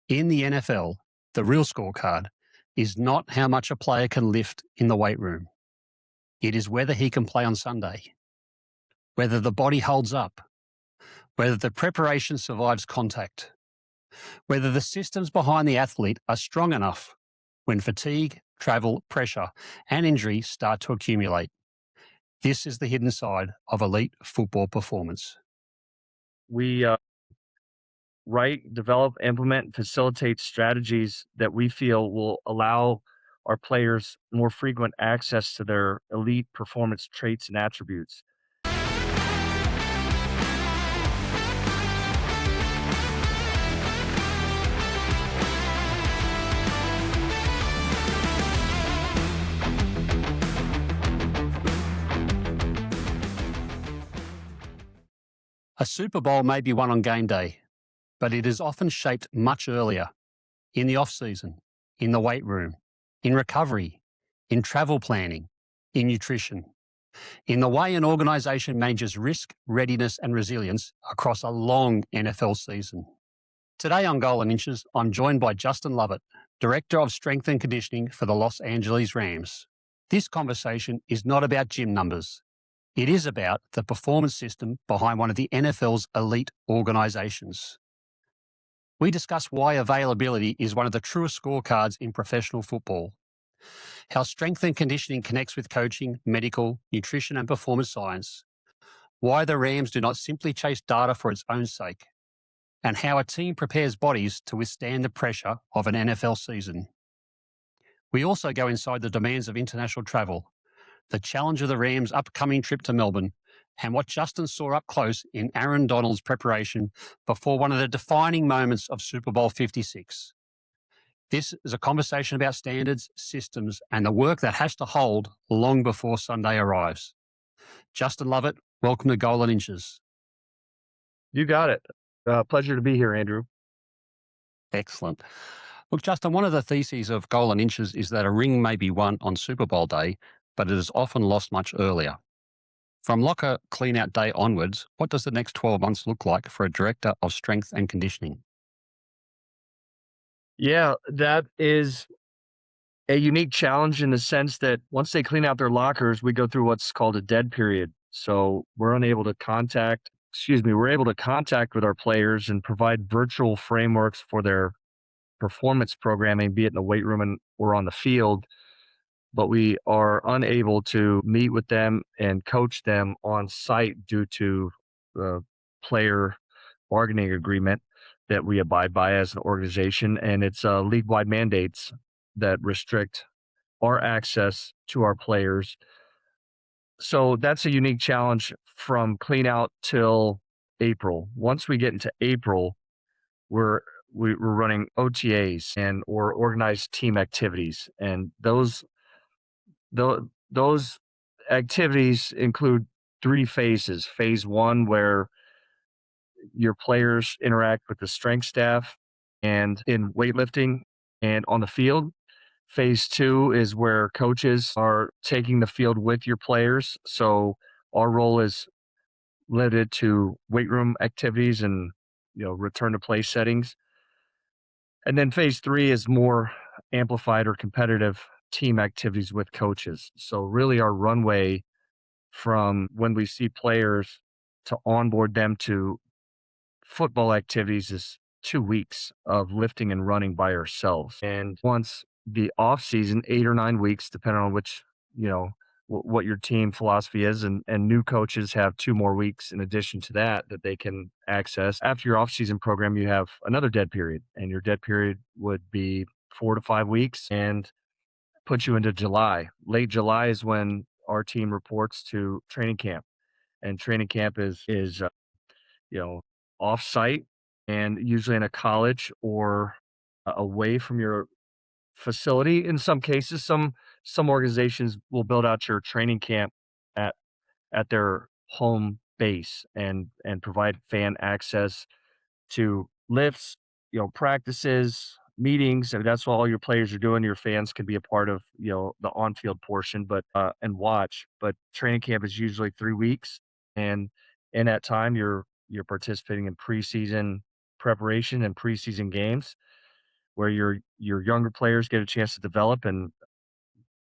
In the NFL, the real scorecard is not how much a player can lift in the weight room. It is whether he can play on Sunday, whether the body holds up, whether the preparation survives contact, whether the systems behind the athlete are strong enough when fatigue, travel, pressure, and injury start to accumulate. This is the hidden side of elite football performance. We write, develop, implement, and facilitate strategies that we feel will allow our players more frequent access to their elite performance traits and attributes. A Super Bowl may be won on game day, but it is often shaped much earlier in the off-season, in the weight room, in recovery, in travel planning, in nutrition, in the way an organisation manages risk, readiness and resilience across a long NFL season. Today on Goal and Inches, I'm joined by Justin Lovett, Director of Strength and Conditioning for the Los Angeles Rams. This conversation is not about gym numbers. It is about the performance system behind one of the NFL's elite organisations. We discuss why availability is one of the truest scorecards in professional football, how strength and conditioning connects with coaching, medical, nutrition and performance science, why the Rams do not simply chase data for its own sake, and how a team prepares bodies to withstand the pressure of an NFL season. We also go inside the demands of international travel, the challenge of the Rams' upcoming trip to Melbourne, and what Justin saw up close in Aaron Donald's preparation before one of the defining moments of Super Bowl 56. This is a conversation about standards, systems, and the work that has to hold long before Sunday arrives. Justin Lovett, welcome to Goal and Inches. You got it. Pleasure to be here, Andrew. Excellent. Look, Justin, one of the theses of Goal and Inches is that a ring may be won on Super Bowl day, but it is often lost much earlier. From locker clean-out day onwards, what does the next 12 months look like for a director of strength and conditioning? Yeah, that is a unique challenge in the sense that once they clean out their lockers, we go through what's called a dead period. So we're able to contact with our players and provide virtual frameworks for their performance programming, be it in the weight room or on the field. But we are unable to meet with them and coach them on site due to the player bargaining agreement that we abide by as an organization. And it's league-wide mandates that restrict our access to our players. So that's a unique challenge from clean out till April. Once we get into April, we're running OTAs and or organized team activities, and those activities include three phases. Phase one, where your players interact with the strength staff and in weightlifting and on the field. Phase two is where coaches are taking the field with your players. So our role is limited to weight room activities and return to play settings. And then phase three is more amplified or competitive team activities with coaches. So really our runway from when we see players to onboard them to football activities is 2 weeks of lifting and running by ourselves. And once the off season, 8 or 9 weeks, depending on which, what your team philosophy is. And new coaches have 2 more weeks in addition to that they can access. After your off season program, you have another dead period, and your dead period would be 4 to 5 weeks and put you into July. Late July is when our team reports to training camp, and training camp is off site and usually in a college or away from your facility. In some cases, some organizations will build out your training camp at their home base and provide fan access to lifts, practices, meetings, and that's what all your players are doing. Your fans can be a part of, the on-field portion, but and watch. But training camp is usually 3 weeks, and in that time, you're participating in preseason preparation and preseason games. where your younger players get a chance to develop and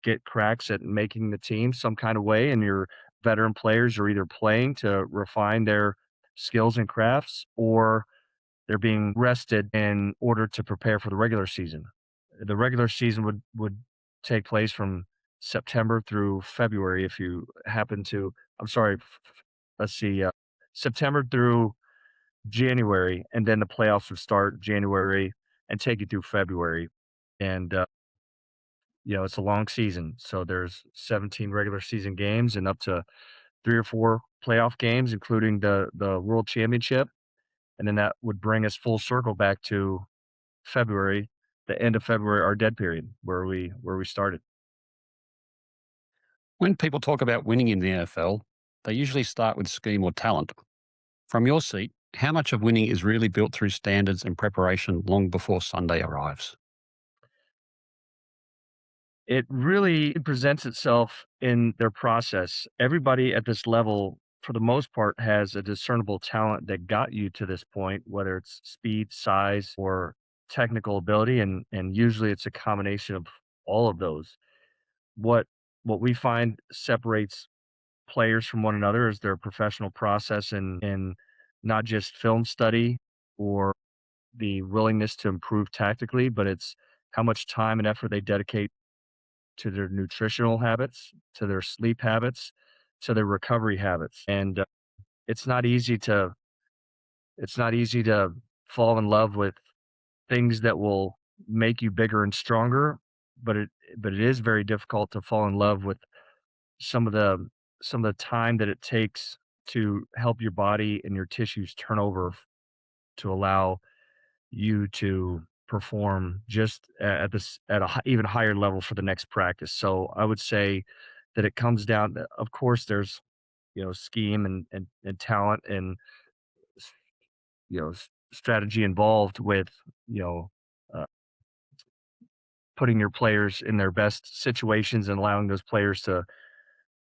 get cracks at making the team some kind of way, and your veteran players are either playing to refine their skills and crafts, or they're being rested in order to prepare for the regular season. The regular season would take place from September through February if you happen to I'm sorry, let's see, September through January, and then the playoffs would start January and take you through February. And it's a long season. So there's 17 regular season games and up to 3 or 4 playoff games, including the World Championship. And then that would bring us full circle back to February, the end of February, our dead period, where we started. When people talk about winning in the NFL, they usually start with scheme or talent. From your seat, how much of winning is really built through standards and preparation long before Sunday arrives? It really presents itself in their process. Everybody at this level, for the most part, has a discernible talent that got you to this point, whether it's speed, size, or technical ability, and usually it's a combination of all of those. What what we find separates players from one another is their professional process and not just film study or the willingness to improve tactically, but it's how much time and effort they dedicate to their nutritional habits, to their sleep habits, to their recovery habits. And it's not easy to it's not easy to fall in love with things that will make you bigger and stronger, but it is very difficult to fall in love with some of the some of the time that it takes to help your body and your tissues turn over to allow you to perform just at this at a even higher level for the next practice. So I would say that it comes down of course there's scheme and talent and s- strategy involved with you know uh, putting your players in their best situations and allowing those players to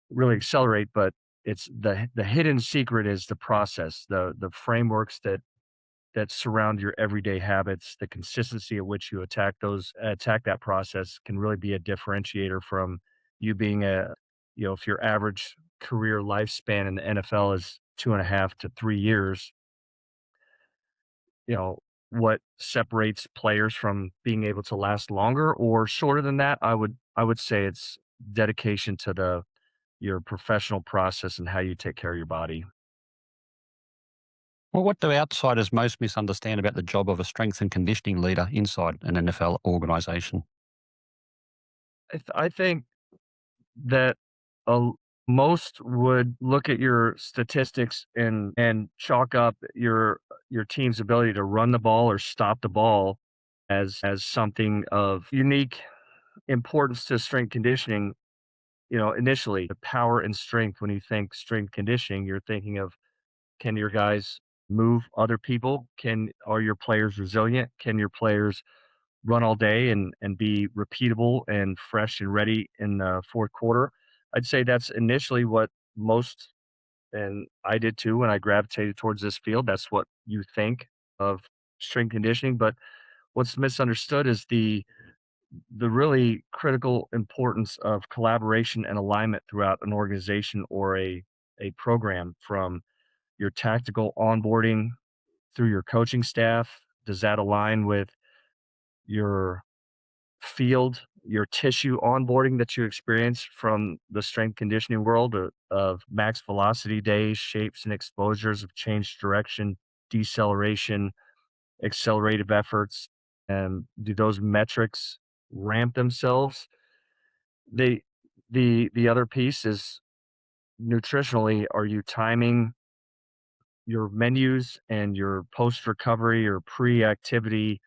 really accelerate, but it's the hidden secret is the process, the frameworks that surround your everyday habits, the consistency at which you attack that process can really be a differentiator from you being if your average career lifespan in the NFL is 2.5 to 3 years, you know, what separates players from being able to last longer or shorter than that, I would say it's dedication to your professional process and how you take care of your body. Well, what do outsiders most misunderstand about the job of a strength and conditioning leader inside an NFL organization? I think that uh, most would look at your statistics and chalk up your team's ability to run the ball or stop the ball as something of unique importance to strength conditioning. Initially, the power and strength. When you think strength conditioning, you're thinking of, can your guys move other people? Are your players resilient? Can your players run all day and be repeatable and fresh and ready in the fourth quarter? I'd say that's initially what most, and I did too when I gravitated towards this field. That's what you think of strength conditioning. But what's misunderstood is the really critical importance of collaboration and alignment throughout an organization or a program, from your tactical onboarding through your coaching staff. Does that align with your your tissue onboarding that you experience from the strength conditioning world of max velocity days, shapes and exposures of changed direction, deceleration, accelerative efforts? And do those metrics ramp themselves? They the other piece is nutritionally, are you timing your menus and your post recovery or pre activity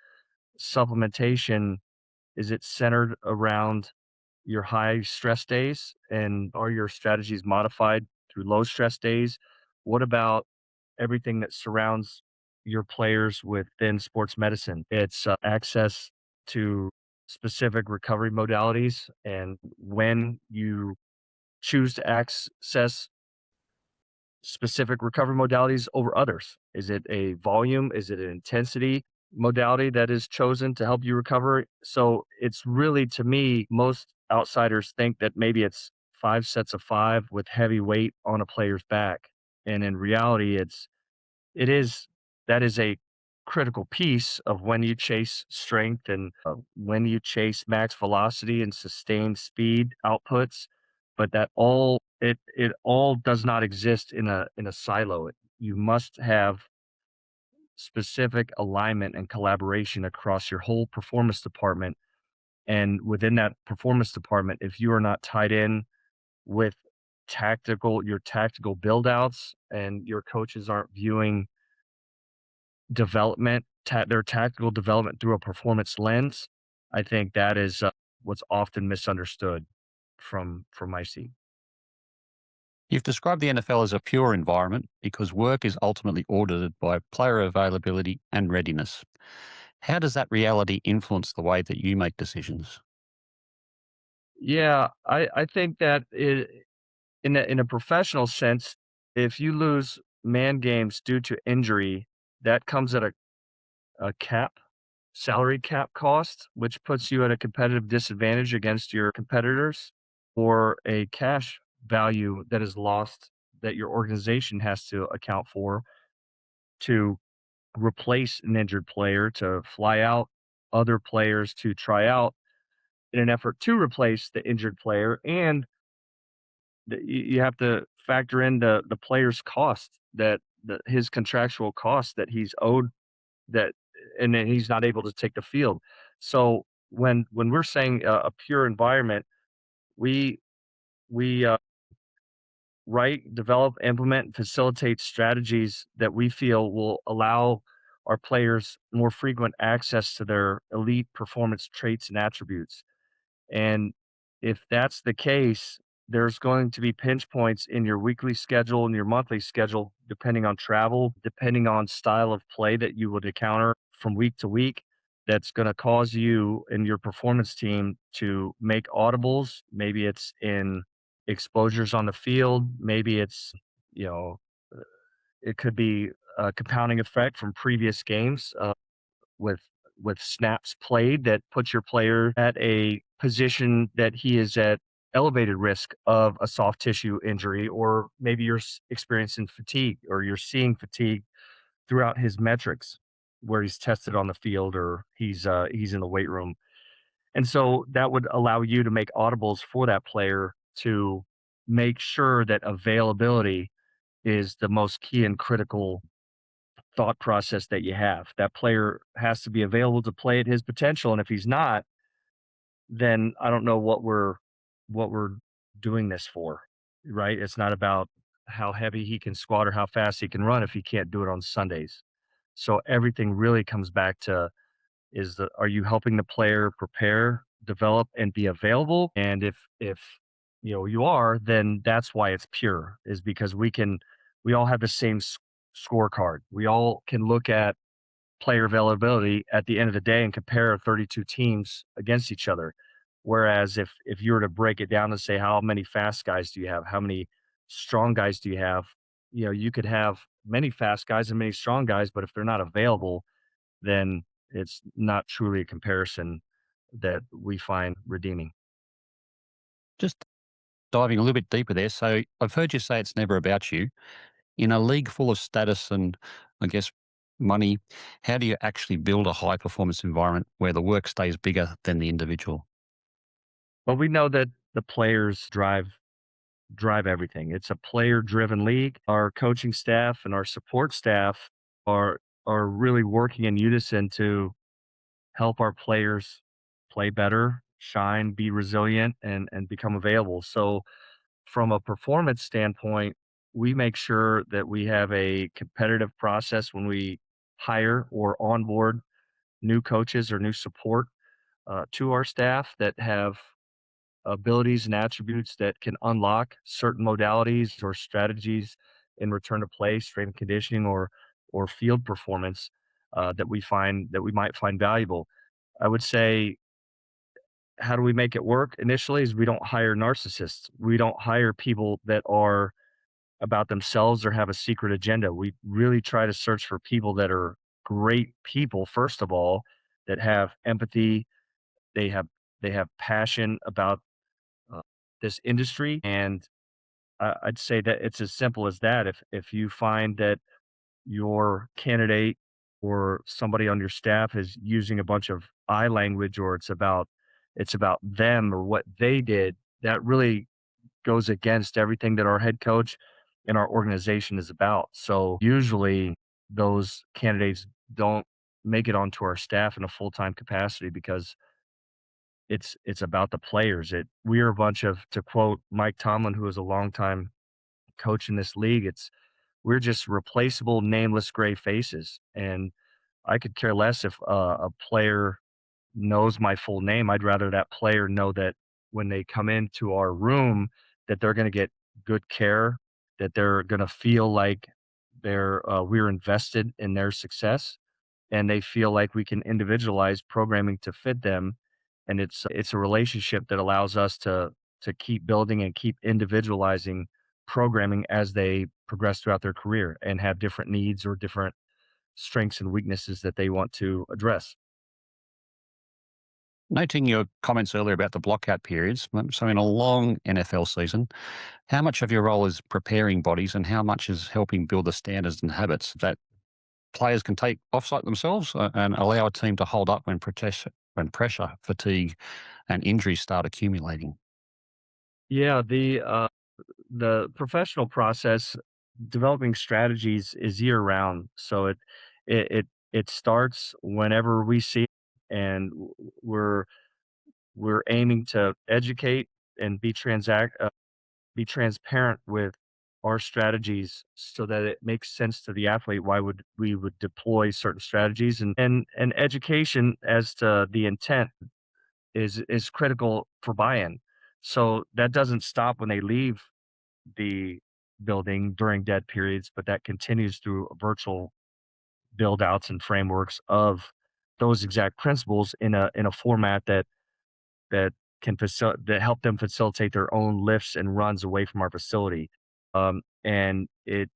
supplementation? Is it centered around your high stress days? And are your strategies modified through low stress days? What about everything that surrounds your players within sports medicine? It's access to specific recovery modalities, and when you choose to access specific recovery modalities over others. Is it a volume? Is it an intensity? modality that is chosen to help you recover. So it's really, to me, most outsiders think that maybe it's 5 sets of 5 with heavy weight on a player's back. And in reality, it is that is a critical piece of when you chase strength and when you chase max velocity and sustained speed outputs. But it all does not exist in a silo. You must have specific alignment and collaboration across your whole performance department. And within that performance department, if you are not tied in with your tactical build outs and your coaches aren't viewing their tactical development through a performance lens, I think that is what's often misunderstood from my seat. You've described the NFL as a pure environment because work is ultimately audited by player availability and readiness. How does that reality influence the way that you make decisions? Yeah, I think that in a professional sense, if you lose man games due to injury, that comes at a salary cap cost, which puts you at a competitive disadvantage against your competitors, or a cash value that is lost that your organization has to account for to replace an injured player, to fly out other players to try out in an effort to replace the injured player. And you have to factor in the player's cost, his contractual cost that he's owed, that and then he's not able to take the field. So when we're saying a pure environment, we we write, develop, implement, and facilitate strategies that we feel will allow our players more frequent access to their elite performance traits and attributes. And if that's the case, there's going to be pinch points in your weekly schedule and your monthly schedule, depending on travel, depending on style of play that you would encounter from week to week. That's going to cause you and your performance team to make audibles. Maybe it's in exposures on the field. Maybe it's, you know, uh, it could be a compounding effect from previous games. With snaps played that puts your player at a position that he is at elevated risk of a soft tissue injury, or maybe you're experiencing fatigue, or you're seeing fatigue throughout his metrics where he's tested on the field, or he's in the weight room. And so that would allow you to make audibles for that player to make sure that availability is the most key and critical thought process that you have. That player has to be available to play at his potential, and if he's not, then I don't know what we're doing this for, right? It's not about how heavy he can squat or how fast he can run if he can't do it on Sundays. So everything really comes back to, are you helping the player prepare, develop, and be available? And if you are, then that's why it's pure, is because we all have the same scorecard. We all can look at player availability at the end of the day and compare 32 teams against each other. Whereas if you were to break it down and say, how many fast guys do you have? How many strong guys do you have? You could have many fast guys and many strong guys, but if they're not available, then it's not truly a comparison that we find redeeming. Just diving a little bit deeper there. So I've heard you say it's never about you. In a league full of status and, I guess, money, how do you actually build a high performance environment where the work stays bigger than the individual? But we know that the players drive everything. It's a player driven league. Our coaching staff and our support staff are really working in unison to help our players play better, shine, be resilient, and become available. So from a performance standpoint, we make sure that we have a competitive process when we hire or onboard new coaches or new support to our staff that have abilities and attributes that can unlock certain modalities or strategies in return to play, strength and conditioning, or field performance that we might find valuable. I would say, how do we make it work? Initially, is we don't hire narcissists. We don't hire people that are about themselves or have a secret agenda. We really try to search for people that are great people, first of all, that have empathy. They have they have passion about uh, this industry, and I'd say that it's as simple as that. If you find that your candidate or somebody on your staff is using a bunch of I language, or it's about them or what they did, that really goes against everything that our head coach and our organization is about. So usually those candidates don't make it onto our staff in a full-time capacity because it's about the players. We're a bunch of, to quote Mike Tomlin, who is a longtime coach in this league, we're just replaceable, nameless gray faces. And I could care less if a player knows my full name. I'd rather that player know that when they come into our room, that they're going to get good care, that they're going to feel like we're invested in their success, and they feel like we can individualize programming to fit them. And it's a relationship that allows us to keep building and keep individualizing programming as they progress throughout their career and have different needs or different strengths and weaknesses that they want to address. Noting your comments earlier about the blockout periods, so in a long NFL season, how much of your role is preparing bodies and how much is helping build the standards and habits that players can take offsite themselves and allow a team to hold up when pressure, fatigue, and injuries start accumulating? Yeah, the professional process, developing strategies is year round. So it starts whenever we see it, and we're we're aiming to educate and be transparent with our strategies so that it makes sense to the athlete why would we would deploy certain strategies, and education as to the intent is critical for buy-in. So that doesn't stop when they leave the building during dead periods, but that continues through virtual build outs and frameworks of those exact principles in a format that that help them facilitate their own lifts and runs away from our facility. And it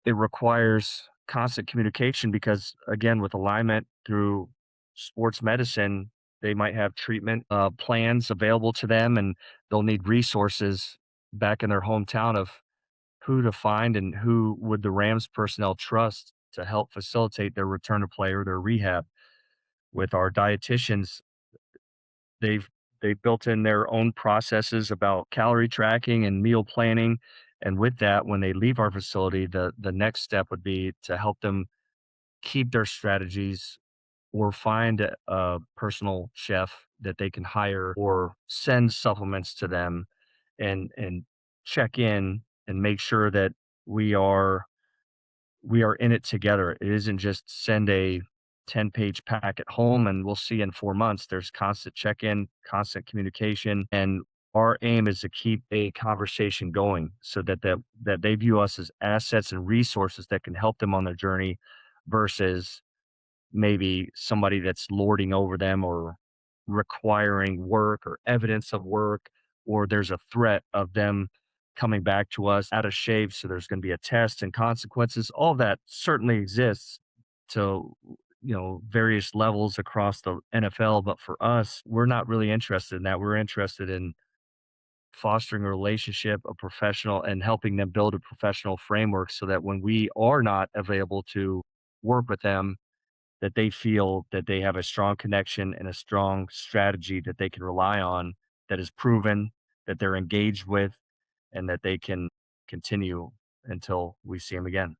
requires constant communication because, again, with alignment through sports medicine, they might have treatment plans available to them, and they'll need resources back in their hometown of who to find and who would the Rams personnel trust to help facilitate their return to play or their rehab. With our dietitians, They've they've built in their own processes about calorie tracking and meal planning, and with that, when they leave our facility, the next step would be to help them keep their strategies or find a personal chef that they can hire or send supplements to them and check in and make sure that we are we are in it together. It isn't just send a 10-page pack at home and we'll see in 4 months. There's constant check in, constant communication. And our aim is to keep a conversation going so that they view us as assets and resources that can help them on their journey versus maybe somebody that's lording over them or requiring work or evidence of work, or there's a threat of them coming back to us out of shape. So there's going to be a test and consequences. All that certainly exists to, various levels across the NFL. But for us, we're not really interested in that. We're interested in fostering a relationship, a professional, and helping them build a professional framework so that when we are not available to work with them, that they feel that they have a strong connection and a strong strategy that they can rely on, that is proven, that they're engaged with, and that they can continue until we see them again.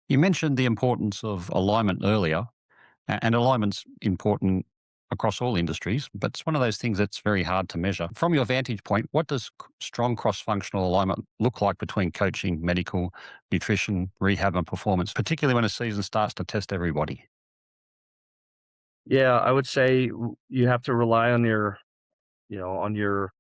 You mentioned the importance of alignment earlier, and alignment's important across all industries, but it's one of those things that's very hard to measure. From your vantage point, what does strong cross functional alignment look like between coaching, medical, nutrition, rehab, and performance, particularly when a season starts to test everybody? Yeah, I would say you have to rely on you know, on your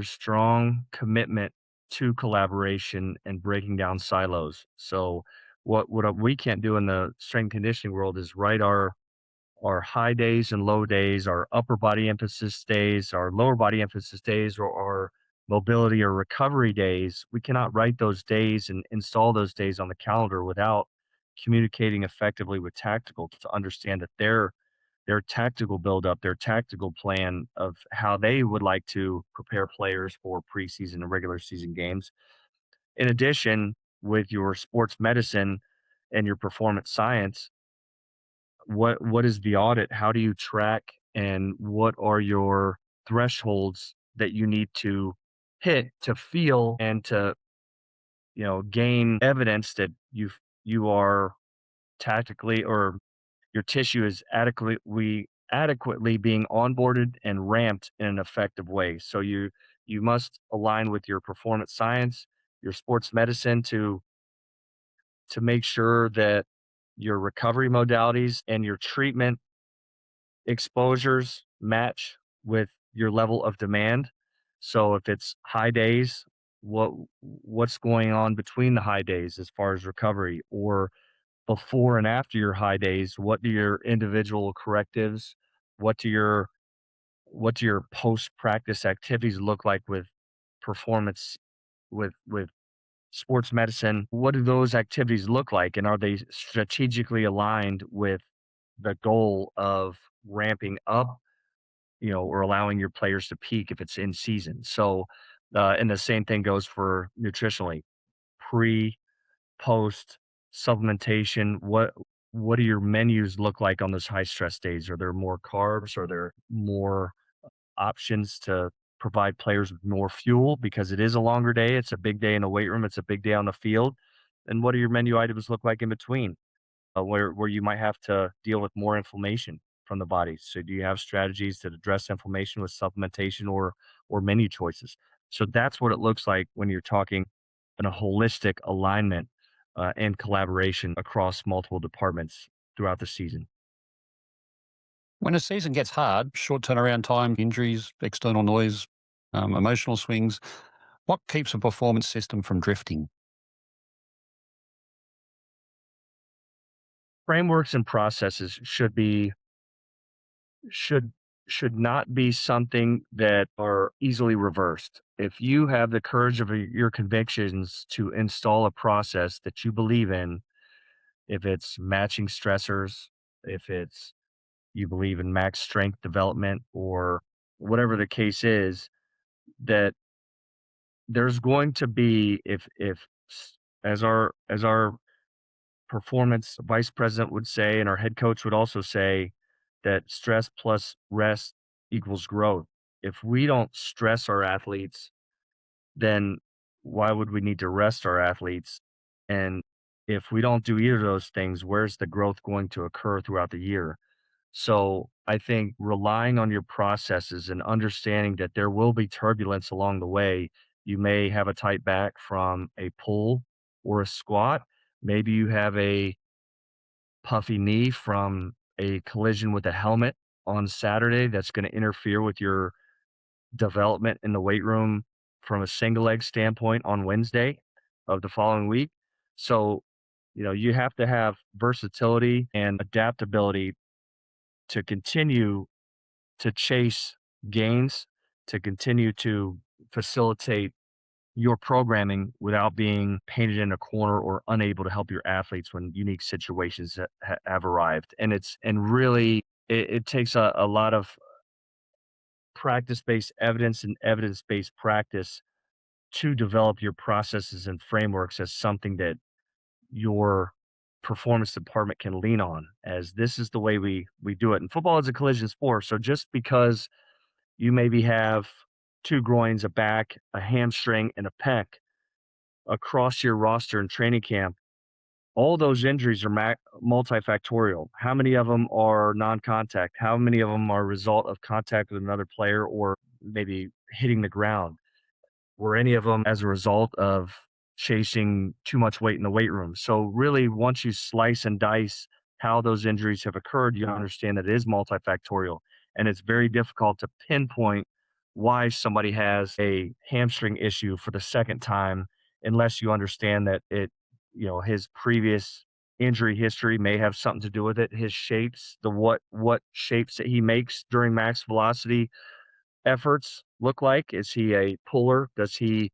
strong commitment to collaboration and breaking down silos. So what we can't do in the strength conditioning world is write our high days and low days, our upper body emphasis days, our lower body emphasis days, or our mobility or recovery days, we cannot write those days and install those days on the calendar without communicating effectively with tactical to understand that their tactical buildup, their tactical plan of how they would like to prepare players for preseason and regular season games. In addition, with your sports medicine and your performance science, what is the audit? How do you track and what are your thresholds that you need to hit to feel and to, gain evidence that you are tactically or your tissue is adequately being onboarded and ramped in an effective way. So you must align with your performance science, your sports medicine to make sure that your recovery modalities and your treatment exposures match with your level of demand. So if it's high days, what's going on between the high days as far as recovery, or before and after your high days, what do your individual correctives, what do your post practice activities look like with performance, with sports medicine? What do those activities look like, and are they strategically aligned with the goal of ramping up, or allowing your players to peak if it's in season? So, and the same thing goes for nutritionally, pre, post supplementation. What do your menus look like on those high stress days? Are there more carbs? Are there more options to provide players with more fuel because it is a longer day? It's a big day in the weight room. It's a big day on the field. And what do your menu items look like in between, where you might have to deal with more inflammation from the body? So do you have strategies that address inflammation with supplementation or menu choices? So that's what it looks like when you're talking in a holistic alignment and collaboration across multiple departments throughout the season. When a season gets hard, short turnaround time, injuries, external noise, emotional swings, what keeps a performance system from drifting? Frameworks and processes should should not be something that are easily reversed. If you have the courage of your convictions to install a process that you believe in, if it's matching stressors, if it's you believe in max strength development, or whatever the case is, that there's going to be, as our performance vice president would say, and our head coach would also say, that stress plus rest equals growth. If we don't stress our athletes, then why would we need to rest our athletes? And if we don't do either of those things, where's the growth going to occur throughout the year? So I think relying on your processes and understanding that there will be turbulence along the way. You may have a tight back from a pull or a squat. Maybe you have a puffy knee from a collision with a helmet on Saturday that's going to interfere with your development in the weight room from a single leg standpoint on Wednesday of the following week. So, you have to have versatility and adaptability to continue to chase gains, to continue to facilitate your programming without being painted in a corner or unable to help your athletes when unique situations have arrived. And really, it takes a lot of practice based evidence and evidence based practice to develop your processes and frameworks as something that your performance department can lean on, as this is the way we do it. And football is a collision sport, so just because you maybe have two groins, a back, a hamstring, and a pec across your roster in training camp, all those injuries are multifactorial. How many of them are non-contact? How many of them are a result of contact with another player or maybe hitting the ground? Were any of them as a result of chasing too much weight in the weight room? So really, once you slice and dice how those injuries have occurred, you understand that it is multifactorial, and it's very difficult to pinpoint why somebody has a hamstring issue for the second time unless you understand that his previous injury history may have something to do with it. His shapes, the what shapes that he makes during max velocity efforts look like? Is he a puller? Does he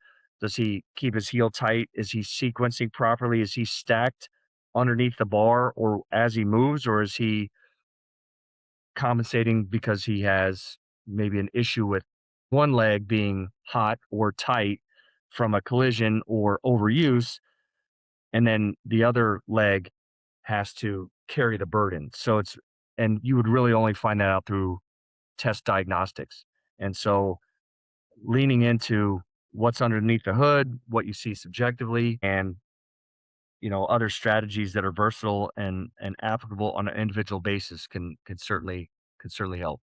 keep his heel tight? Is he sequencing properly? Is he stacked underneath the bar or as he moves, or is he compensating because he has maybe an issue with one leg being hot or tight from a collision or overuse, and then the other leg has to carry the burden. And you would really only find that out through test diagnostics. And so leaning into what's underneath the hood, what you see subjectively, and other strategies that are versatile and applicable on an individual basis can certainly help.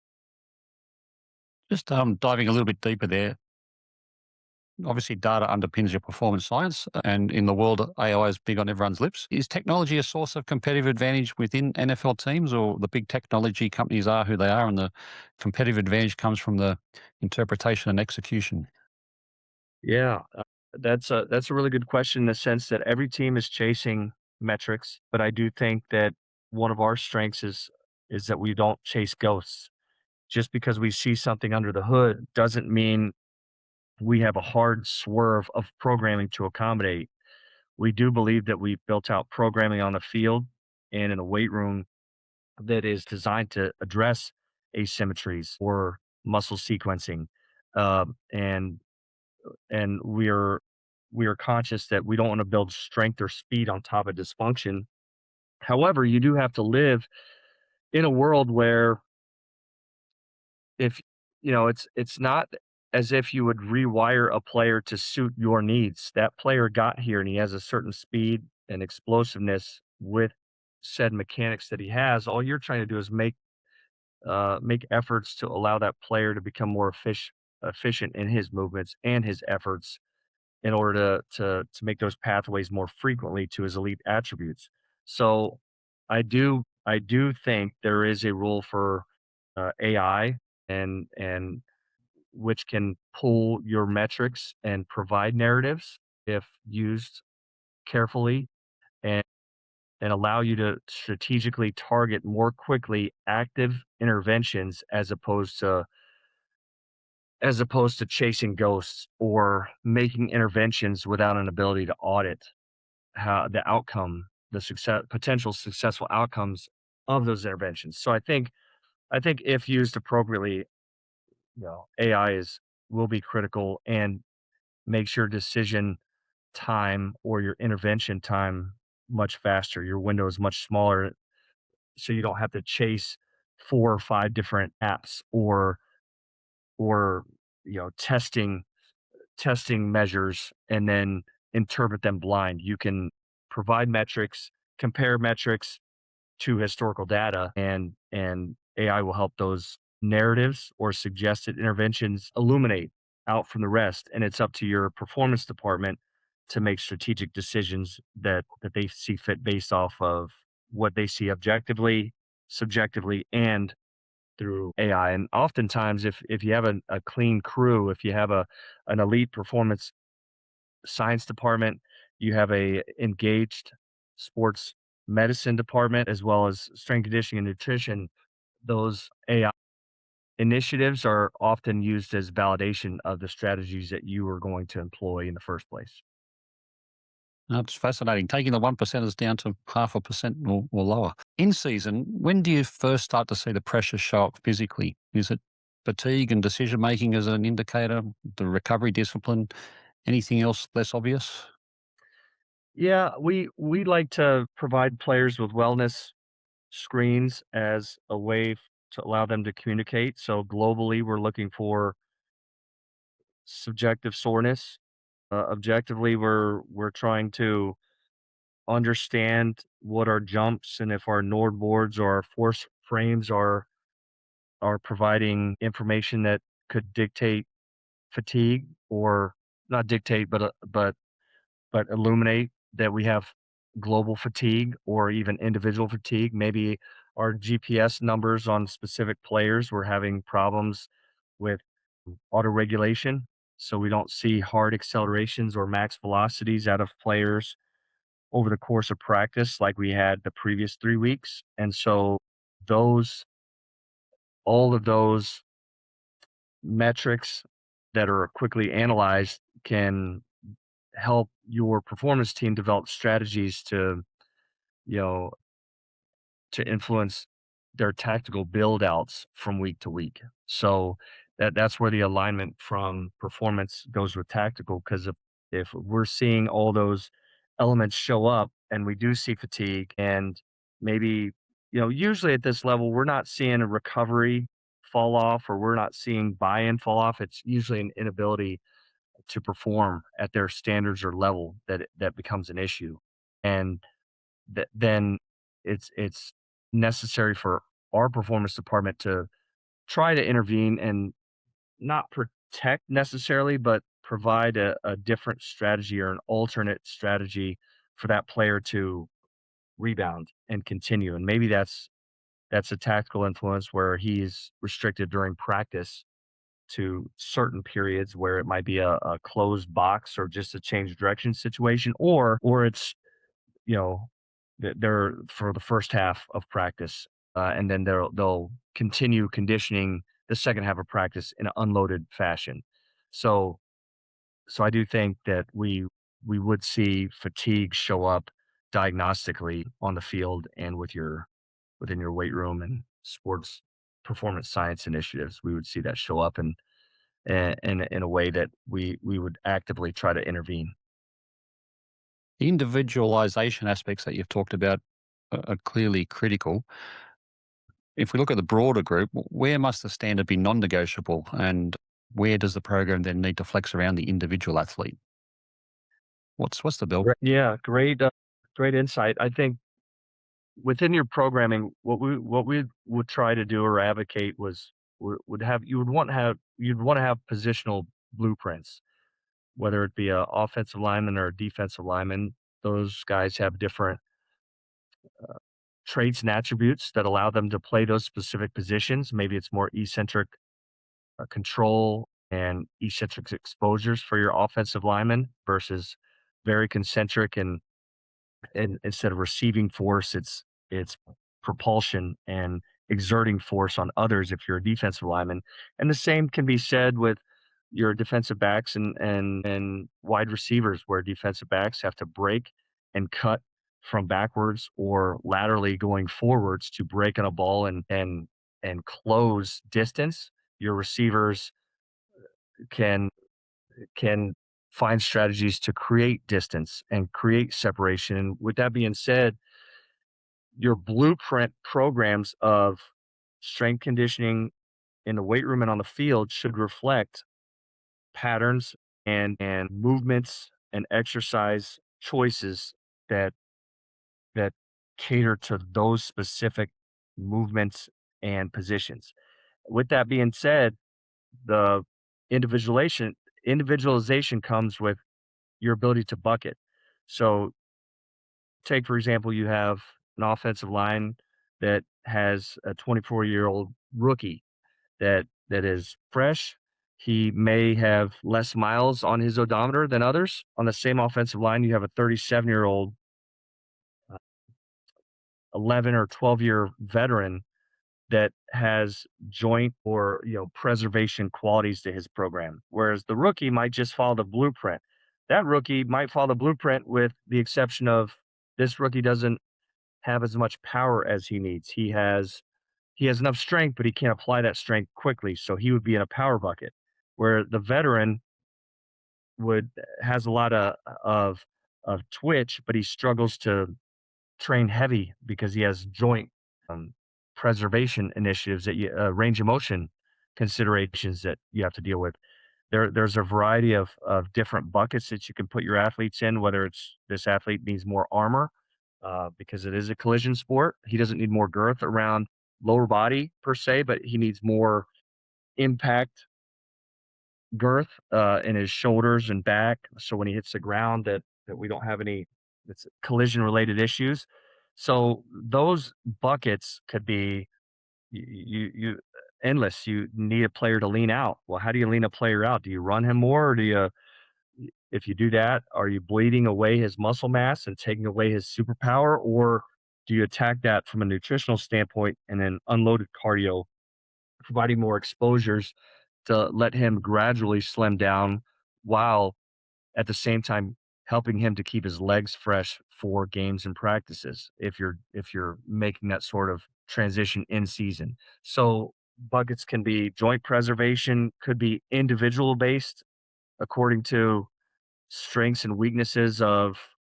Just diving a little bit deeper there. Obviously, data underpins your performance science, and in the world, AI is big on everyone's lips. Is technology a source of competitive advantage within NFL teams, or the big technology companies are who they are, and the competitive advantage comes from the interpretation and execution? Yeah, that's a really good question in the sense that every team is chasing metrics, but I do think that one of our strengths is that we don't chase ghosts. Just because we see something under the hood doesn't mean we have a hard swerve of programming to accommodate. We do believe that we built out programming on the field and in a weight room that is designed to address asymmetries or muscle sequencing. And we are conscious that we don't want to build strength or speed on top of dysfunction. However, you do have to live in a world where if it's not as if you would rewire a player to suit your needs. That player got here and he has a certain speed and explosiveness with said mechanics that he has. All you're trying to do is make efforts to allow that player to become more efficient in his movements and his efforts in order to make those pathways more frequently to his elite attributes. So I do think there is a role for AI and which can pull your metrics and provide narratives if used carefully and allow you to strategically target more quickly active interventions as opposed to chasing ghosts or making interventions without an ability to audit how the outcome, the potential successful outcomes of those interventions. So I think if used appropriately, AI is will be critical and makes your decision time or your intervention time much faster. Your window is much smaller, so you don't have to chase 4 or 5 different apps or testing measures and then interpret them blind. You can provide metrics, compare metrics to historical data, and AI will help those narratives or suggested interventions illuminate out from the rest. And it's up to your performance department to make strategic decisions that they see fit based off of what they see objectively, subjectively, and through AI. And oftentimes, if you have a clean crew, if you have an elite performance science department, you have a engaged sports medicine department, as well as strength conditioning and nutrition, those AI initiatives are often used as validation of the strategies that you are going to employ in the first place. That's fascinating. Taking the 1%ers down to 0.5% or lower. In season, when do you first start to see the pressure show up physically? Is it fatigue and decision making as an indicator, the recovery discipline, anything else less obvious? Yeah, we like to provide players with wellness screens as a way to allow them to communicate. So globally, we're looking for subjective soreness. Objectively, we're trying to understand what our jumps and if our Nord boards or our force frames are providing information that could dictate fatigue or not dictate, but illuminate that we have global fatigue or even individual fatigue. Maybe our GPS numbers on specific players were having problems with auto regulation. So we don't see hard accelerations or max velocities out of players over the course of practice like we had the previous 3 weeks. And so those, all of those metrics that are quickly analyzed can help your performance team develop strategies to, you know, to influence their tactical build outs from week to week. So that's where the alignment from performance goes with tactical. Because if we're seeing all those elements show up and we do see fatigue and maybe, usually at this level, we're not seeing a recovery fall off or we're not seeing buy-in fall off. It's usually an inability to perform at their standards or level that becomes an issue. And then it's necessary for our performance department to try to intervene and not protect necessarily, but provide a different strategy or an alternate strategy for that player to rebound and continue. And maybe that's a tactical influence where he's restricted during practice to certain periods where it might be a closed box or just a change of direction situation, or it's you know, they're for the first half of practice, and then they'll continue conditioning the second half of practice in an unloaded fashion. So so I do think that we would see fatigue show up diagnostically on the field and within your weight room and sports performance science initiatives. We would see that show up in a way that we would actively try to intervene. The individualization aspects that you've talked about are clearly critical. If we look at the broader group, where must the standard be non-negotiable, and where does the program then need to flex around the individual athlete? What's the bill? Yeah, great insight. I think within your programming, what we would try to do or advocate would have you'd want to have positional blueprints, whether it be a offensive lineman or a defensive lineman. Those guys have different traits and attributes that allow them to play those specific positions. Maybe it's more eccentric control and eccentric exposures for your offensive lineman versus very concentric and instead of receiving force, it's propulsion and exerting force on others if you're a defensive lineman. And the same can be said with your defensive backs and wide receivers, where defensive backs have to break and cut from backwards or laterally going forwards to break on a ball and close distance. Your receivers can can find strategies to create distance and create separation. With that being said, your blueprint programs of strength conditioning in the weight room and on the field should reflect patterns and movements and exercise choices that that cater to those specific movements and positions. With that being said, the individualization individualization comes with your ability to bucket. So take, for example, you have an offensive line that has a 24-year-old rookie that is fresh. He may have less miles on his odometer than others. On the same offensive line, you have a 37-year-old, 11 or 12-year veteran that has joint or preservation qualities to his program, whereas the rookie might just follow the blueprint. That rookie might follow the blueprint with the exception of this rookie doesn't have as much power as he needs. He has enough strength, but he can't apply that strength quickly, so he would be in a power bucket. Where the veteran would has a lot of twitch, but he struggles to train heavy because he has joint um, preservation initiatives that range of motion considerations that you have to deal with. There's a variety of different buckets that you can put your athletes in, whether it's this athlete needs more armor because it is a collision sport. He doesn't need more girth around lower body per se, but he needs more impact girth in his shoulders and back. So when he hits the ground, that we don't have any it's collision related issues. So those buckets could be you endless. You need a player to lean out. Well, how do you lean a player out? Do you run him more, or do you? If you do that, are you bleeding away his muscle mass and taking away his superpower, or do you attack that from a nutritional standpoint and then unloaded cardio, providing more exposures to let him gradually slim down while at the same time helping him to keep his legs fresh for games and practices if you're making that sort of transition in season. So buckets can be joint preservation, could be individual based according to strengths and weaknesses of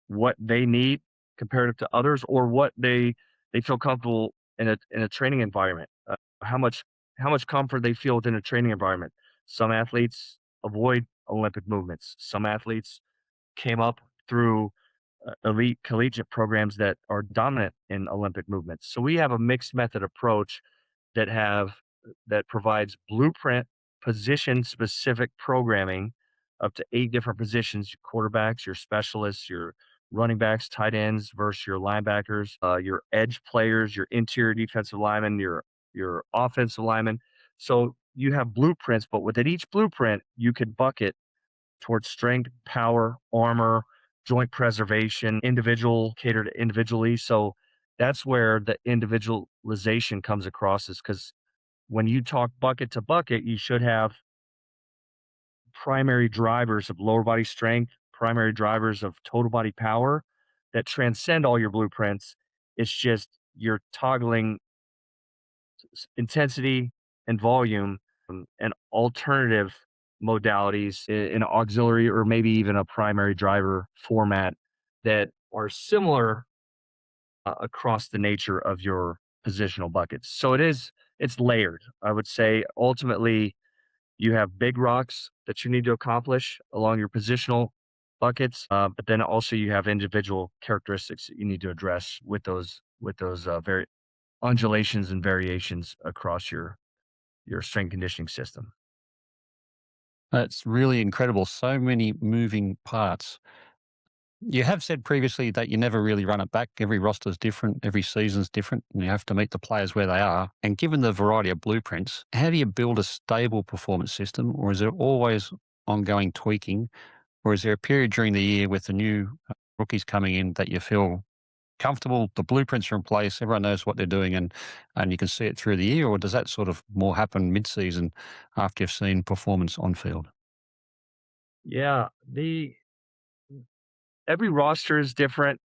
what they need comparative to others, or what they feel comfortable in a training environment. How much how much comfort they feel within a training environment. Some athletes avoid Olympic movements. Some athletes came up through elite collegiate programs that are dominant in Olympic movements. So we have a mixed method approach that have that provides blueprint position specific programming up to 8 different positions: your quarterbacks, your specialists, your running backs, tight ends versus your linebackers, your edge players, your interior defensive linemen, your offensive linemen. So you have blueprints, but within each blueprint, you could bucket towards strength, power, armor, joint preservation, individual catered individually. So that's where the individualization comes across, is because when you talk bucket to bucket, you should have primary drivers of lower body strength, primary drivers of total body power that transcend all your blueprints. It's just you're toggling intensity and volume, and alternative modalities in an auxiliary or maybe even a primary driver format that are similar across the nature of your positional buckets. So it's layered. I would say ultimately you have big rocks that you need to accomplish along your positional buckets, but then also you have individual characteristics that you need to address with those very undulations and variations across your strength conditioning system. That's really incredible. So many moving parts. You have said previously that you never really run it back. Every roster is different, every season's different, and you have to meet the players where they are. And given the variety of blueprints, how do you build a stable performance system, or is there always ongoing tweaking, or is there a period during the year with the new rookies coming in that you feel comfortable, the blueprints are in place, everyone knows what they're doing, and you can see it through the year, or does that sort of more happen mid-season after you've seen performance on field? Yeah, the every roster is different,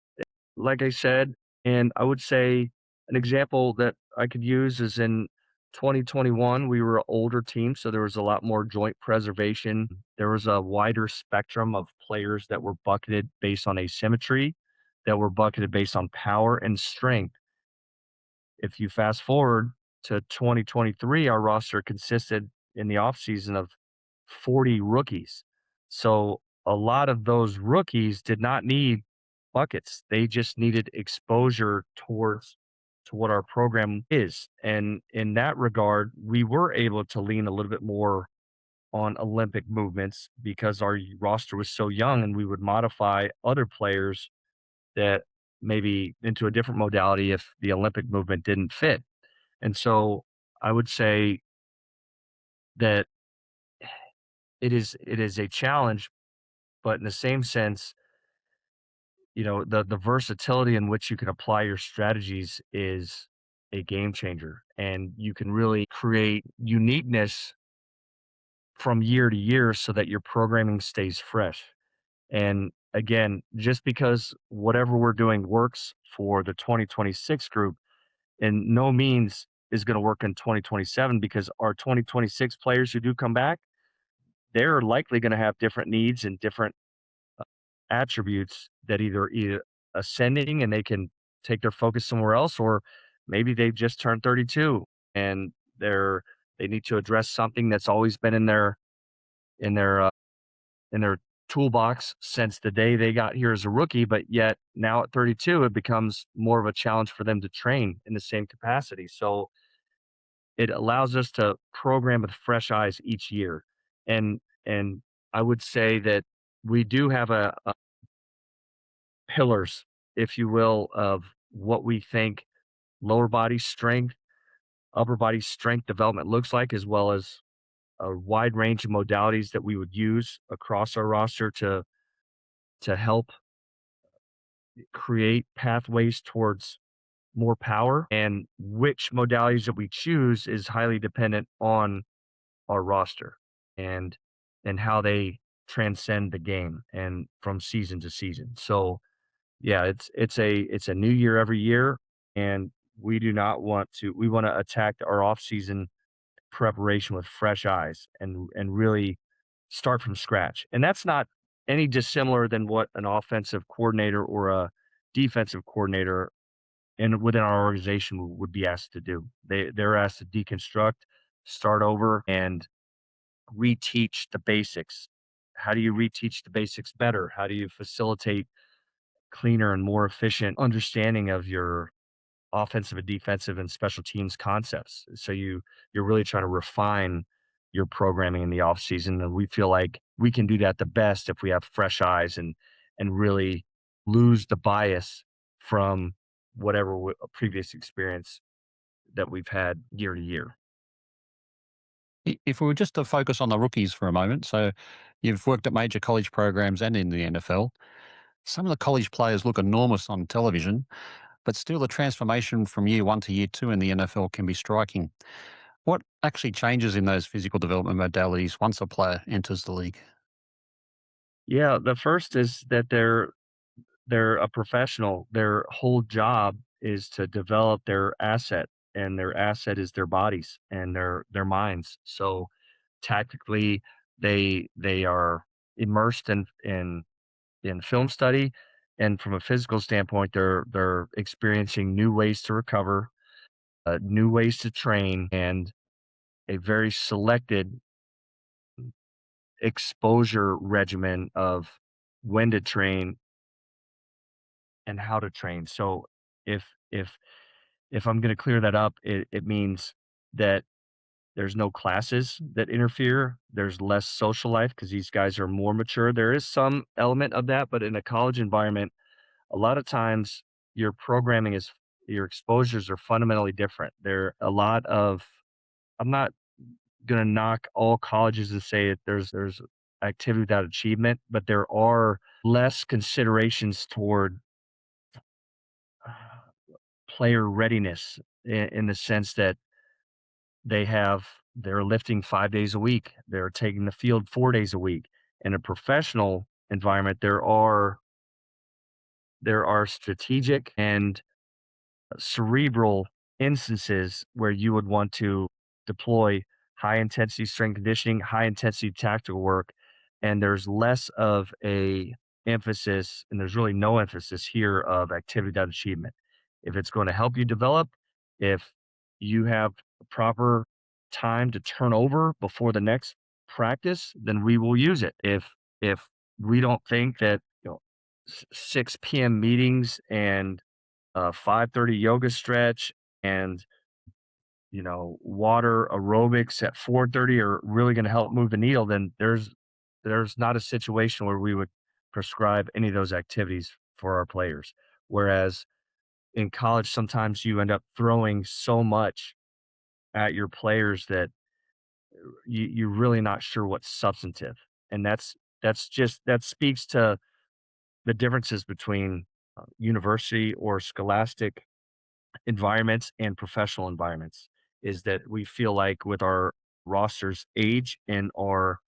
like I said, and I would say an example that I could use is in 2021, we were an older team, so there was a lot more joint preservation. There was a wider spectrum of players that were bucketed based on asymmetry, that were bucketed based on power and strength. If you fast forward to 2023, our roster consisted in the offseason of 40 rookies. So a lot of those rookies did not need buckets. They just needed exposure towards to what our program is. And in that regard, we were able to lean a little bit more on Olympic movements because our roster was so young, and we would modify other players that maybe into a different modality if the Olympic movement didn't fit. And so I would say that it is a challenge, but in the same sense, the versatility in which you can apply your strategies is a game changer. And you can really create uniqueness from year to year so that your programming stays fresh. And again, just because whatever we're doing works for the 2026 group, and no means is going to work in 2027, because our 2026 players who do come back, they're likely going to have different needs and different attributes that either ascending and they can take their focus somewhere else, or maybe they've just turned 32 and they need to address something that's always been in their in their toolbox since the day they got here as a rookie, but yet now at 32 it becomes more of a challenge for them to train in the same capacity. So it allows us to program with fresh eyes each year. And I would say that we do have a pillars, if you will, of what we think lower body strength, upper body strength development looks like, as well as a wide range of modalities that we would use across our roster to help create pathways towards more power. And which modalities that we choose is highly dependent on our roster and how they transcend the game and from season to season. So yeah, it's a new year every year, and we want to attack our off season preparation with fresh eyes and really start from scratch. And that's not any dissimilar than what an offensive coordinator or a defensive coordinator and within our organization would be asked to do. They're asked to deconstruct, start over, and reteach the basics. How do you reteach the basics better? How do you facilitate cleaner and more efficient understanding of your offensive and defensive and special teams concepts? So you're really trying to refine your programming in the off season, and we feel like we can do that the best if we have fresh eyes and really lose the bias from whatever previous experience that we've had year to year. If we were just to focus on the rookies for a moment, so you've worked at major college programs and in the NFL. Some of the college players look enormous on television, but still the transformation from year one to year two in the NFL can be striking. What actually changes in those physical development modalities once a player enters the league? Yeah, the first is that they're a professional. Their whole job is to develop their asset, and their asset is their bodies and their minds. So tactically, they are immersed in film study, and from a physical standpoint, they're experiencing new ways to recover, new ways to train, and a very selected exposure regimen of when to train and how to train. So if if if I'm going to clear that up, it means that there's no classes that interfere. There's less social life because these guys are more mature. There is some element of that, but in a college environment, a lot of times your programming is your exposures are fundamentally different. There are a lot of I'm not going to knock all colleges and say that there's activity without achievement, but there are less considerations toward player readiness in the sense that they're lifting 5 days a week. They're taking the field 4 days a week. In a professional environment, there are strategic and cerebral instances where you would want to deploy high intensity strength conditioning, high intensity tactical work, and there's less of a emphasis, and there's really no emphasis here of activity done achievement. If it's going to help you develop, if you have proper time to turn over before the next practice, then we will use it. If we don't think that 6 p.m. meetings and 5:30 yoga stretch and water aerobics at 4:30 are really going to help move the needle, then there's not a situation where we would prescribe any of those activities for our players. Whereas in college, sometimes you end up throwing so much at your players that you're really not sure what's substantive, and that speaks to the differences between university or scholastic environments and professional environments is that we feel like with our roster's age and our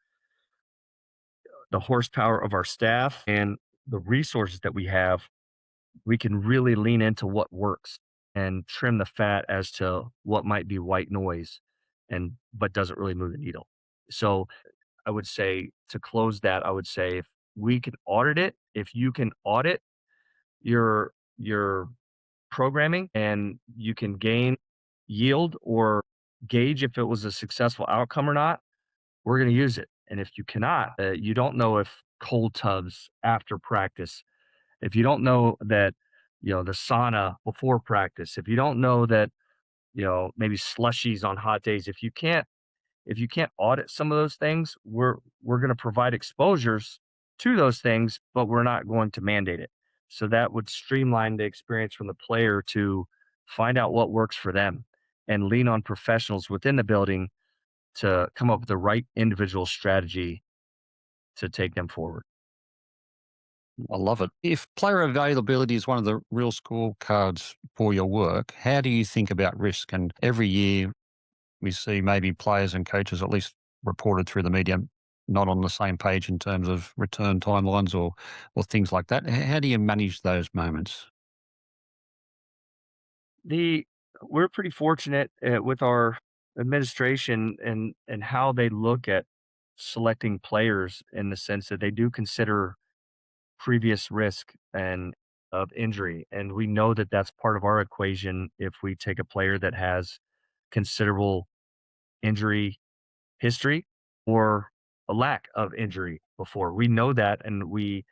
the horsepower of our staff and the resources that we have, we can really lean into what works and trim the fat as to what might be white noise and but doesn't really move the needle. So I would say to close that, I would say if you can audit your programming and you can gain yield or gauge if it was a successful outcome or not, we're going to use it. And if you cannot, you don't know if cold tubs after practice, if you don't know that, the sauna before practice, if you don't know that, maybe slushies on hot days, if you can't audit some of those things, we're going to provide exposures to those things, but we're not going to mandate it. So that would streamline the experience from the player to find out what works for them and lean on professionals within the building to come up with the right individual strategy to take them forward. I love it. If player availability is one of the real scorecards for your work, how do you think about risk? And every year we see maybe players and coaches, at least reported through the media not on the same page in terms of return timelines or things like that. How do you manage those moments? The We're pretty fortunate with our administration and how they look at selecting players in the sense that they do consider previous risk and of injury, and we know that that's part of our equation if we take a player that has considerable injury history or a lack of injury before. We know that, and we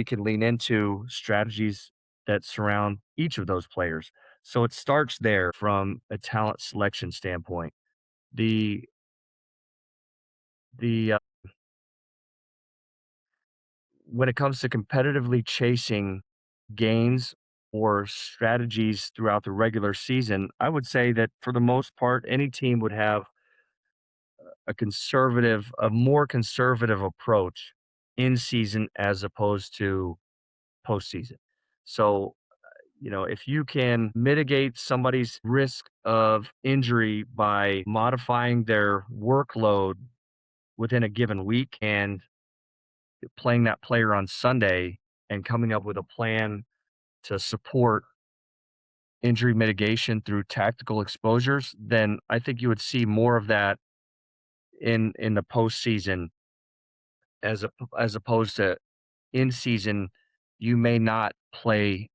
can lean into strategies that surround each of those players. So it starts there from a talent selection standpoint. The the When it comes to competitively chasing gains or strategies throughout the regular season, I would say that for the most part, any team would have a more conservative approach in season as opposed to postseason. So, if you can mitigate somebody's risk of injury by modifying their workload within a given week and playing that player on Sunday and coming up with a plan to support injury mitigation through tactical exposures, then I think you would see more of that in the postseason as opposed to in season. You may not play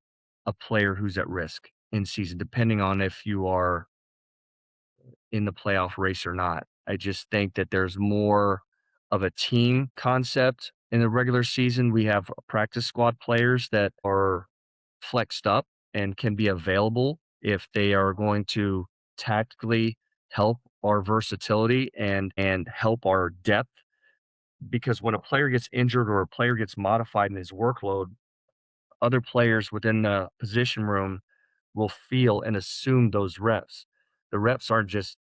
a player who's at risk in season, depending on if you are in the playoff race or not. I just think that there's more of a team concept in the regular season. We have practice squad players that are flexed up and can be available if they are going to tactically help our versatility and help our depth. Because when a player gets injured or a player gets modified in his workload, other players within the position room will feel and assume those reps. The reps aren't just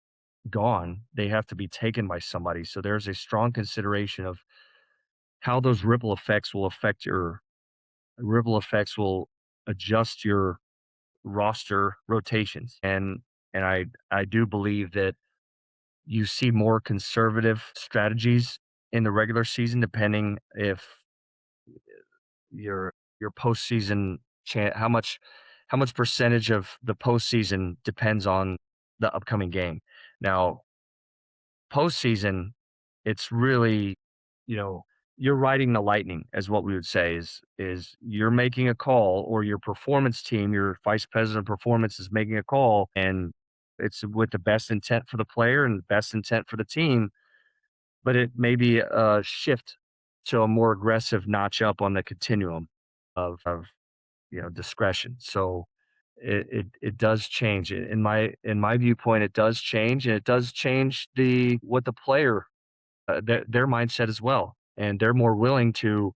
gone, they have to be taken by somebody. So there's a strong consideration of how those ripple effects will adjust your roster rotations. And I do believe that you see more conservative strategies in the regular season, depending if your postseason how much percentage of the postseason depends on the upcoming game. Now, postseason, it's really, you know, you're riding the lightning, as what we would say is you're making a call, or your performance team, your vice president of performance is making a call, and it's with the best intent for the player and best intent for the team, but it may be a shift to a more aggressive notch up on the continuum of discretion. So it does change. In my viewpoint, it does change, and it does change what the player their mindset as well, and they're more willing to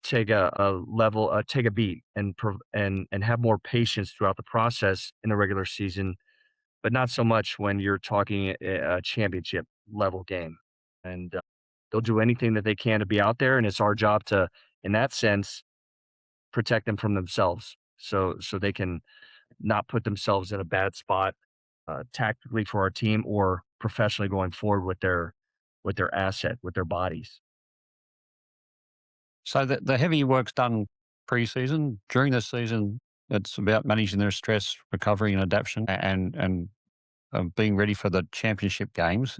take a beat and have more patience throughout the process in the regular season, but not so much when you're talking a championship level game. And they'll do anything that they can to be out there, and it's our job to, in that sense, protect them from themselves, so they can not put themselves in a bad spot tactically for our team or professionally going forward with their asset, with their bodies. So the heavy work's done pre-season. During the season, it's about managing their stress, recovery, and adaptation, and being ready for the championship games.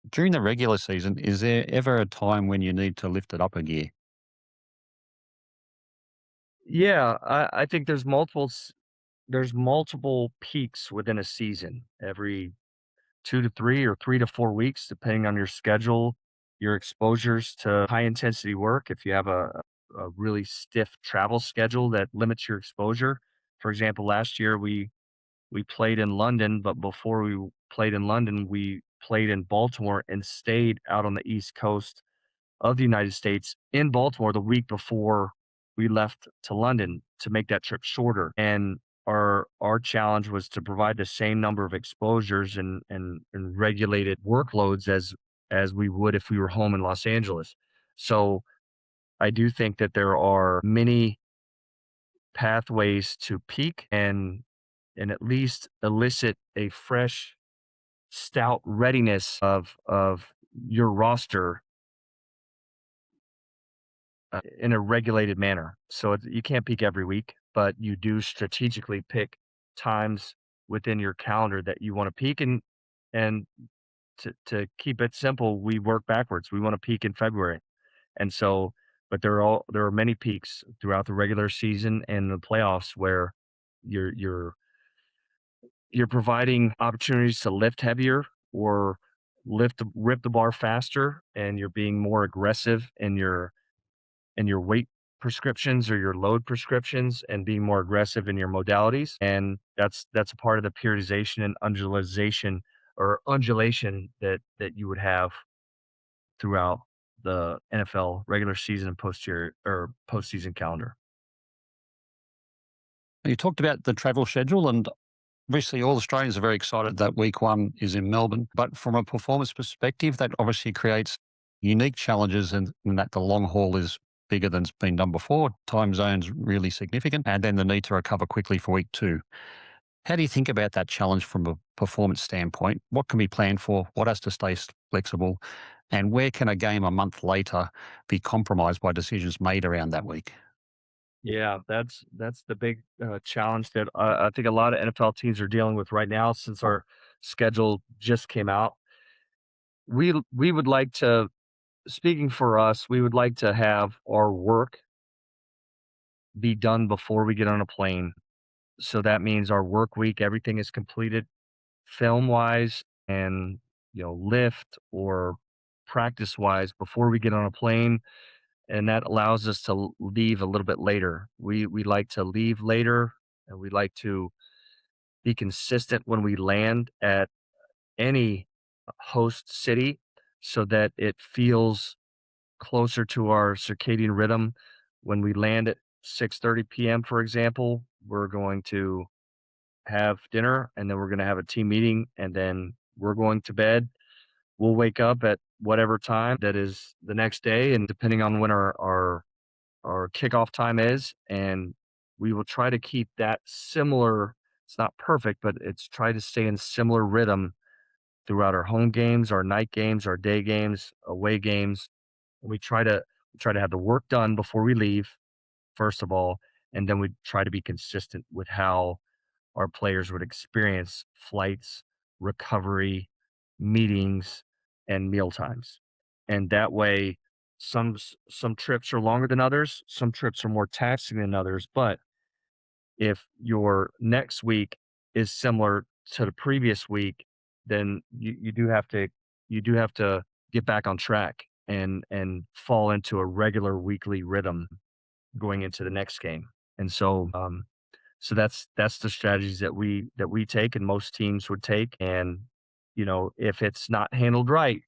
During the regular season, is there ever a time when you need to lift it up a gear? Yeah, I think there's multiple peaks within a season every 2 to 3 or 3 to 4 weeks, depending on your schedule, your exposures to high intensity work. If you have a really stiff travel schedule that limits your exposure. For example, last year we played in London, but before we played in London, we played in Baltimore and stayed out on the East Coast of the United States in Baltimore the week before we left to London to make that trip shorter. And our challenge was to provide the same number of exposures and regulated workloads as we would if we were home in Los Angeles. So I do think that there are many pathways to peak and at least elicit a fresh, stout readiness of your roster in a regulated manner. So you can't peak every week, but you do strategically pick times within your calendar that you want to peak. And to keep it simple, we work backwards. We want to peak in February. And so, but there are many peaks throughout the regular season and the playoffs where you're you're you're providing opportunities to lift heavier or rip the bar faster, and you're being more aggressive in your weight prescriptions or your load prescriptions and being more aggressive in your modalities. And that's a part of the periodization and undulation that you would have throughout the NFL regular season and posterior or postseason calendar. You talked about the travel schedule, and obviously all Australians are very excited that week one is in Melbourne. But from a performance perspective, that obviously creates unique challenges in that the long haul is bigger than's been done before. Time zones really significant, and then the need to recover quickly for week two. How do you think about that challenge from a performance standpoint? What can be planned for? What has to stay flexible? And where can a game a month later be compromised by decisions made around that week? Yeah, that's the big challenge that I think a lot of NFL teams are dealing with right now since our schedule just came out. We would like to, speaking for us, we would like to have our work be done before we get on a plane. So that means our work week, everything is completed film wise and lift or practice wise before we get on a plane, and that allows us to leave a little bit later. We like to leave later, and we like to be consistent when we land at any host city so that it feels closer to our circadian rhythm. When we land at 6:30 p.m., for example, we're going to have dinner, and then we're going to have a team meeting, and then we're going to bed. We'll wake up at whatever time that is the next day, and depending on when our kickoff time is, and we will try to keep that similar. It's not perfect, but it's try to stay in similar rhythm throughout our home games, our night games, our day games, away games. We try to have the work done before we leave, first of all, and then we try to be consistent with how our players would experience flights, recovery, meetings, and meal times. And that way, some trips are longer than others, some trips are more taxing than others. But if your next week is similar to the previous week, then you do have to get back on track and fall into a regular weekly rhythm going into the next game. And so that's the strategies that we take and most teams would take. And if it's not handled right,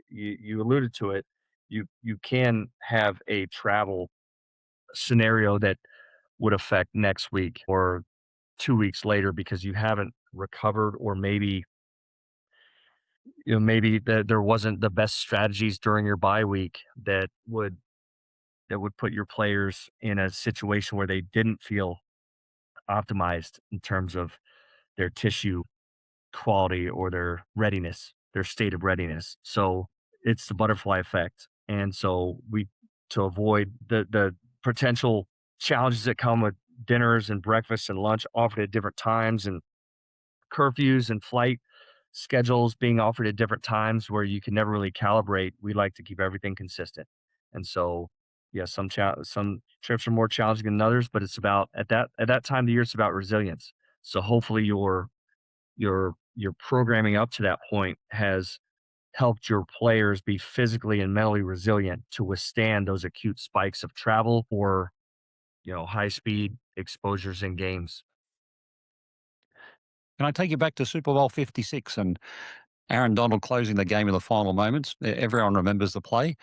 you alluded to it, you can have a travel scenario that would affect next week or 2 weeks later because you haven't recovered, or maybe that there wasn't the best strategies during your bye week that would put your players in a situation where they didn't feel optimized in terms of their tissue quality or their readiness, their state of readiness. So it's the butterfly effect. And so to avoid the potential challenges that come with dinners and breakfast and lunch offered at different times, and curfews and flight schedules being offered at different times where you can never really calibrate, we like to keep everything consistent. And so, yeah, some trips are more challenging than others, but it's about at that time of the year, it's about resilience. So hopefully your programming up to that point has helped your players be physically and mentally resilient to withstand those acute spikes of travel or high speed exposures in games. Can I take you back to Super Bowl 56 and Aaron Donald closing the game in the final moments? Everyone remembers the play.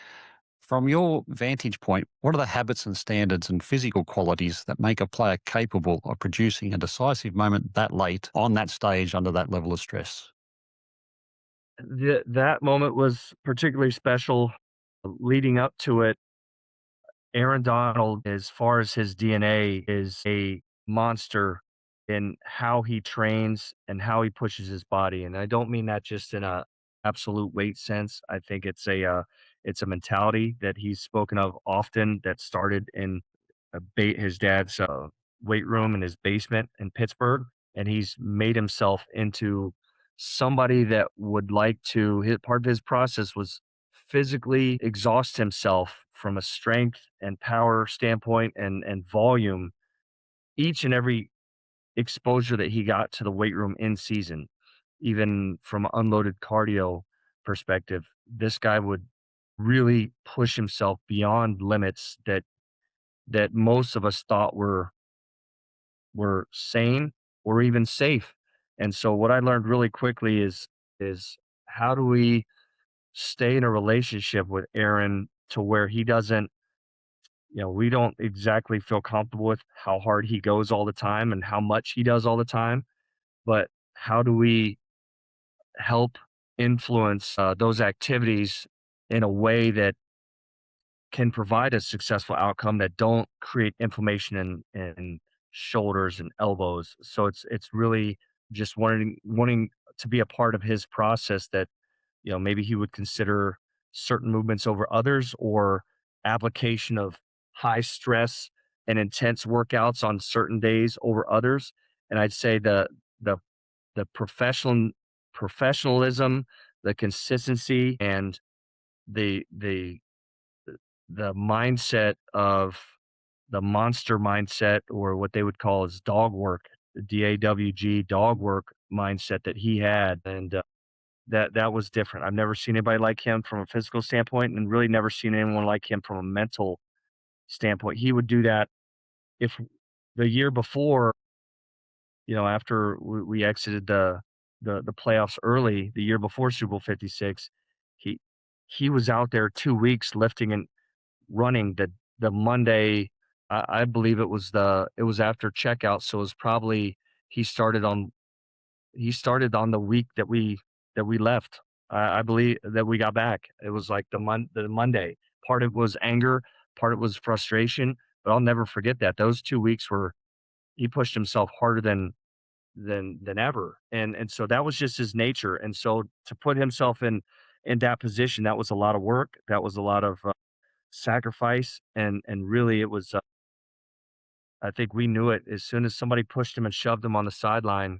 From your vantage point, what are the habits and standards and physical qualities that make a player capable of producing a decisive moment that late on that stage under that level of stress? That moment was particularly special. Leading up to it, Aaron Donald, as far as his DNA, is a monster in how he trains and how he pushes his body. And I don't mean that just in absolute weight sense. I think it's a mentality that he's spoken of often that started in his dad's weight room in his basement in Pittsburgh, and he's made himself into somebody that would like to. His part of his process was physically exhaust himself from a strength and power standpoint and volume each and every exposure that he got to the weight room in season, even from unloaded cardio perspective, this guy would really push himself beyond limits that most of us thought were sane or even safe. And so what I learned really quickly is how do we stay in a relationship with Aaron to where he doesn't, we don't exactly feel comfortable with how hard he goes all the time and how much he does all the time, but how do we help influence those activities in a way that can provide a successful outcome that don't create inflammation in shoulders and elbows. So it's really just wanting to be a part of his process that maybe he would consider certain movements over others or application of high stress and intense workouts on certain days over others. And I'd say the the professionalism, the consistency, and the the the mindset of the monster mindset, or what they would call as dog work, the DAWG dog work mindset that he had, and that was different. I've never seen anybody like him from a physical standpoint, and really never seen anyone like him from a mental standpoint. He would do that if the year before, after we exited the playoffs early, the year before Super Bowl 56, he he was out there 2 weeks lifting and running the Monday. I believe it was after checkout, so it was probably he started on he started on the week that we left. I believe that we got back. It was like the Monday. Part of it was anger, part of it was frustration, but I'll never forget that. Those 2 weeks were he pushed himself harder than ever, and so that was just his nature, and so to put himself in that position, that was a lot of work, that was a lot of sacrifice, and really it was, I think we knew it as soon as somebody pushed him and shoved him on the sideline.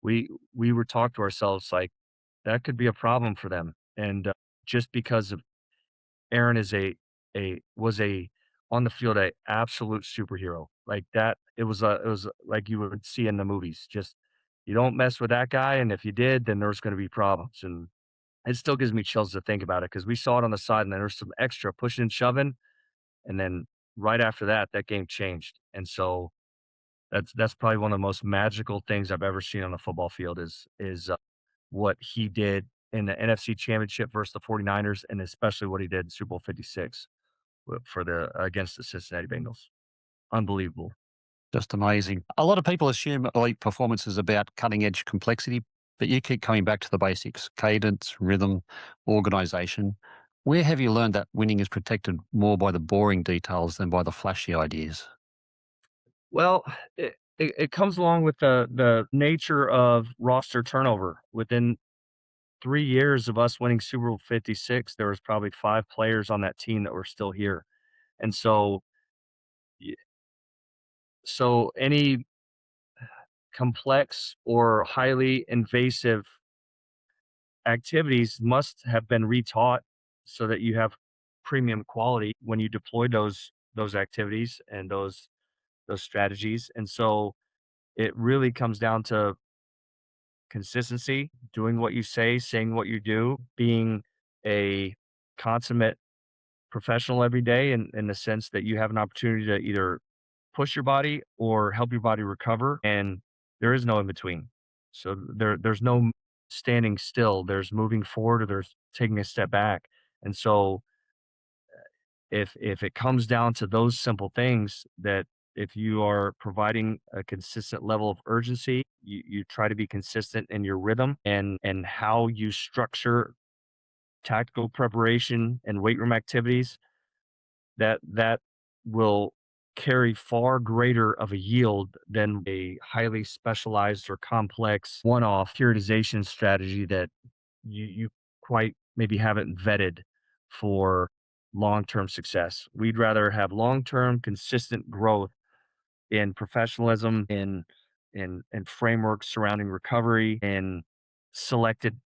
We were talking to ourselves like that could be a problem for them, and just because of Aaron is a was a on the field a absolute superhero. Like that, it was like you would see in the movies. Just you don't mess with that guy, and if you did, then there's going to be problems. And it still gives me chills to think about it because we saw it on the side, and there was some extra pushing and shoving, and then right after that, that game changed. And so that's probably one of the most magical things I've ever seen on a football field is what he did in the NFC Championship versus the 49ers, and especially what he did in Super Bowl 56 for the against the Cincinnati Bengals. Unbelievable. Just amazing. A lot of people assume elite performance is about cutting edge complexity, but you keep coming back to the basics: cadence, rhythm, organization. Where have you learned that winning is protected more by the boring details than by the flashy ideas? Well, it comes along with the nature of roster turnover. Within 3 years of us winning Super Bowl 56, there was probably 5 players on that team that were still here. And y- so any complex or highly invasive activities must have been retaught so that you have premium quality when you deploy those activities and those strategies. And so it really comes down to consistency, doing what you say, saying what you do, being a consummate professional every day in the sense that you have an opportunity to either push your body or help your body recover, and there is no in between. So there's no standing still. There's moving forward or there's taking a step back. And so if it comes down to those simple things, that if you are providing a consistent level of urgency, you try to be consistent in your rhythm and how you structure tactical preparation and weight room activities, that will carry far greater of a yield than a highly specialized or complex one-off periodization strategy that you quite maybe haven't vetted for long-term success. We'd rather have long-term consistent growth in professionalism, in frameworks surrounding recovery, in selected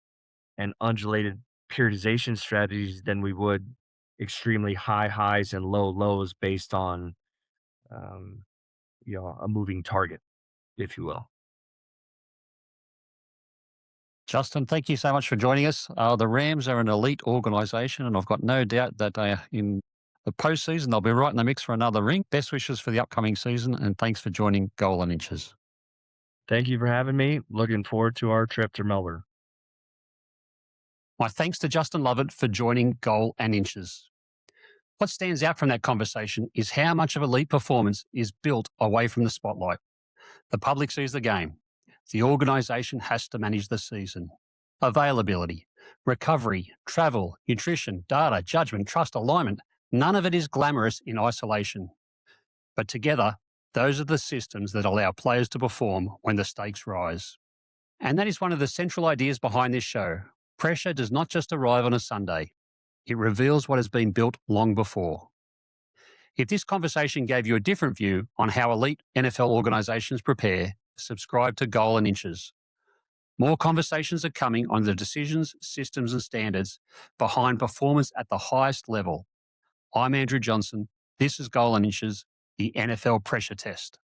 and undulated periodization strategies than we would extremely high highs and low lows based on um, a moving target, if you will. Justin, thank you so much for joining us. The Rams are an elite organisation, and I've got no doubt that in the postseason they'll be right in the mix for another ring. Best wishes for the upcoming season, and thanks for joining Goal and Inches. Thank you for having me. Looking forward to our trip to Melbourne. My thanks to Justin Lovett for joining Goal and Inches. What stands out from that conversation is how much of elite performance is built away from the spotlight. The public sees the game. The organisation has to manage the season. Availability, recovery, travel, nutrition, data, judgment, trust, alignment, none of it is glamorous in isolation. But together, those are the systems that allow players to perform when the stakes rise. And that is one of the central ideas behind this show. Pressure does not just arrive on a Sunday. It reveals what has been built long before. If this conversation gave you a different view on how elite NFL organisations prepare, subscribe to Goal and Inches. More conversations are coming on the decisions, systems and standards behind performance at the highest level. I'm Andrew Johnson. This is Goal and Inches, the NFL pressure test.